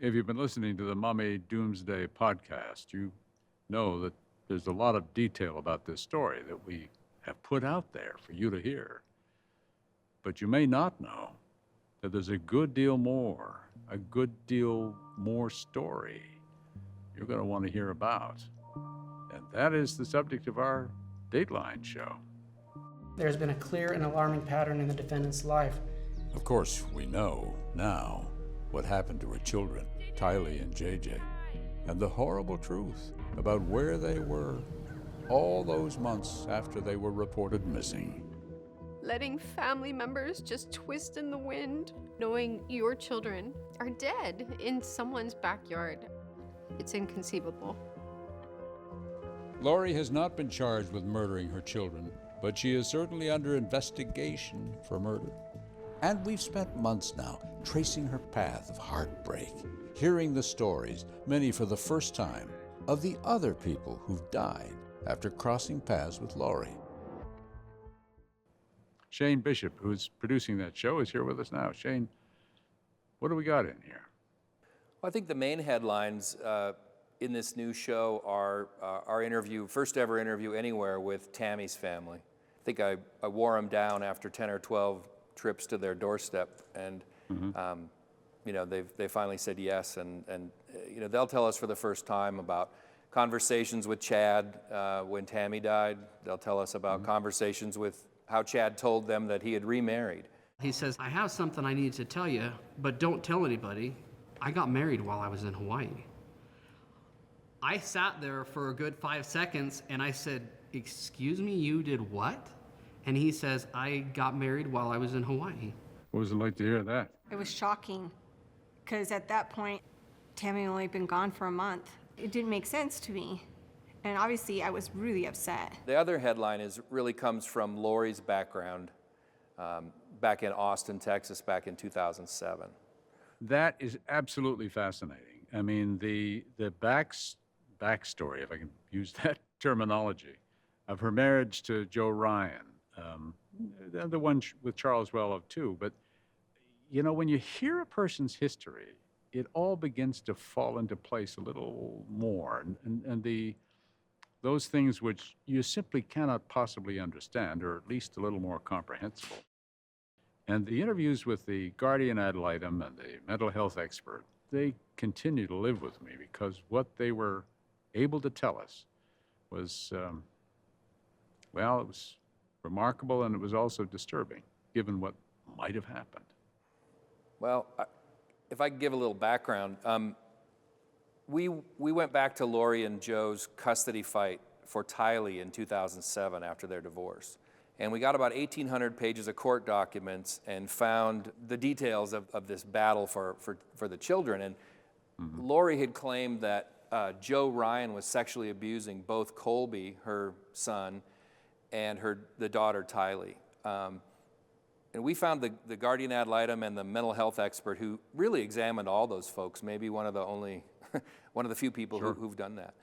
If you've been listening to the Mommy Doomsday podcast, you know that there's a lot of detail about this story that we have put out there for you to hear. But you may not know that there's a good deal more story you're going to want to hear about. And that is the subject of our Dateline show. There's been a clear and alarming pattern in the defendant's life. Of course, we know now what happened to her children, Tylee and JJ, and the horrible truth about where they were all those months after they were reported missing. Letting family members just twist in the wind, knowing your children are dead in someone's backyard. It's inconceivable. Lori has not been charged with murdering her children, but she is certainly under investigation for murder. And we've spent months now tracing her path of heartbreak, hearing the stories, many for the first time, of the other people who've died after crossing paths with Lori. Shane Bishop, who's producing that show, is here with us now. Shane, what do we got in here? Well, I think the main headlines in this new show are our interview, first ever interview anywhere with Tammy's family. I think I wore them down after 10 or 12 trips to their doorstep, and they finally said yes, and they'll tell us for the first time about conversations with Chad when Tammy died. They'll tell us about conversations with how Chad told them that he had remarried. He says, I have something I need to tell you, but don't tell anybody. I got married while I was in Hawaii. I sat there for a good 5 seconds and I said, excuse me, you did what? And he says, I got married while I was in Hawaii. What was it like to hear that? It was shocking, because at that point, Tammy had only been gone for a month. It didn't make sense to me, and obviously I was really upset. The other headline really comes from Lori's background back in Austin, Texas, back in 2007. That is absolutely fascinating. I mean, the backstory, if I can use that terminology, of her marriage to Joe Ryan, the one with Charles Wellow too. But, when you hear a person's history, it all begins to fall into place a little more. And those things which you simply cannot possibly understand, or at least a little more comprehensible. And the interviews with the guardian ad litem and the mental health expert, they continue to live with me, because what they were able to tell us was, it was remarkable, and it was also disturbing, given what might have happened. Well, if I could give a little background, we went back to Lori and Joe's custody fight for Tylee in 2007 after their divorce. And we got about 1,800 pages of court documents and found the details of this battle for the children. And Lori had claimed that Joe Ryan was sexually abusing both Colby, her son, and the daughter Tylee. And we found the guardian ad litem and the mental health expert who really examined all those folks, maybe one of the few people who've done that.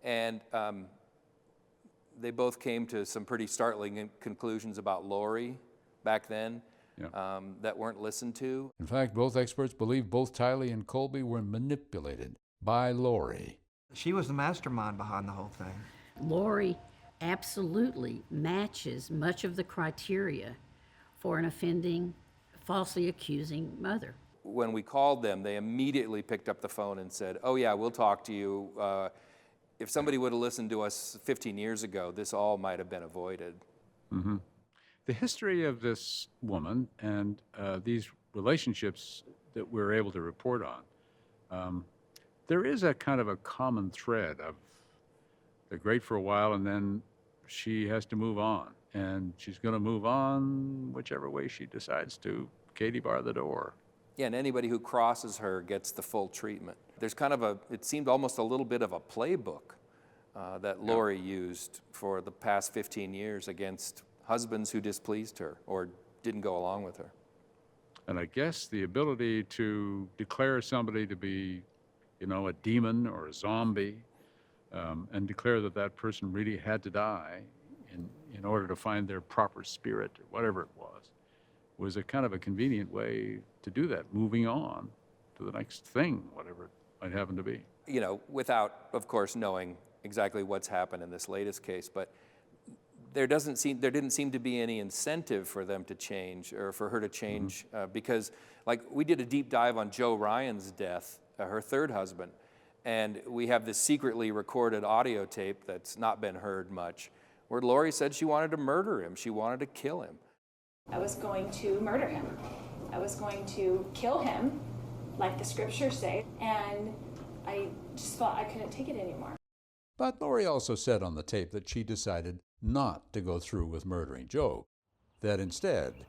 And they both came to some pretty startling conclusions about Lori back then that weren't listened to. In fact, both experts believe both Tylee and Colby were manipulated by Lori. She was the mastermind behind the whole thing. Lori absolutely matches much of the criteria for an offending, falsely accusing mother. When we called them, they immediately picked up the phone and said, oh yeah, we'll talk to you. If somebody would have listened to us 15 years ago, this all might have been avoided. Mm-hmm. The history of this woman and these relationships that we're able to report on, there is a kind of a common thread of they're great for a while and then she has to move on. And she's going to move on whichever way she decides to. Katie, bar the door. Yeah, and anybody who crosses her gets the full treatment. There's kind of it seemed almost a little bit of a playbook that Lori used for the past 15 years against husbands who displeased her or didn't go along with her. And I guess the ability to declare somebody to be, a demon or a zombie, and declare that that person really had to die in order to find their proper spirit or whatever it was a kind of a convenient way to do that, moving on to to the next thing, whatever it might happen to be. You know, without, of course, knowing exactly what's happened in this latest case, but there didn't seem to be any incentive for them to change or for her to change because, like, we did a deep dive on Joe Ryan's death, her third husband, and we have this secretly recorded audio tape that's not been heard much, where Lori said she wanted to murder him, she wanted to kill him. I was going to murder him. I was going to kill him, like the scriptures say, and I just felt I couldn't take it anymore. But Lori also said on the tape that she decided not to go through with murdering Joe, that instead,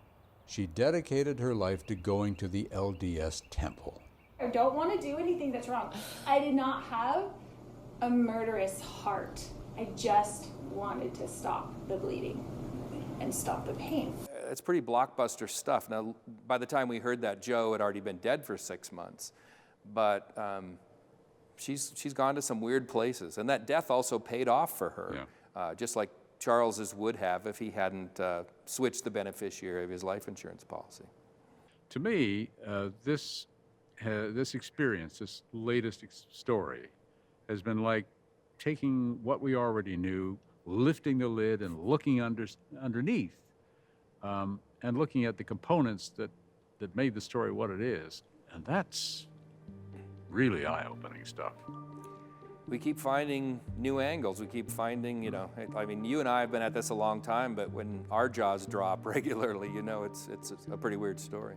she dedicated her life to going to the LDS temple. I don't want to do anything that's wrong. I did not have a murderous heart. I just wanted to stop the bleeding and stop the pain. It's pretty blockbuster stuff. Now, by the time we heard that, Joe had already been dead for 6 months, but she's gone to some weird places, and that death also paid off for her, just like Charles's would have if he hadn't switched the beneficiary of his life insurance policy. To me, this experience, this latest story, has been like taking what we already knew, lifting the lid and looking underneath, and looking at the components that made the story what it is. And that's really eye-opening stuff. We keep finding new angles. We keep finding, I mean, you and I have been at this a long time, but when our jaws drop regularly, it's a pretty weird story.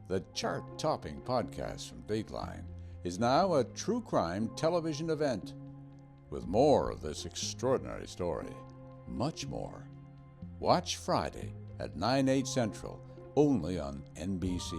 The chart-topping podcast from Dateline is now a true crime television event with more of this extraordinary story, much more. Watch Friday at 9/8 Central, only on NBC.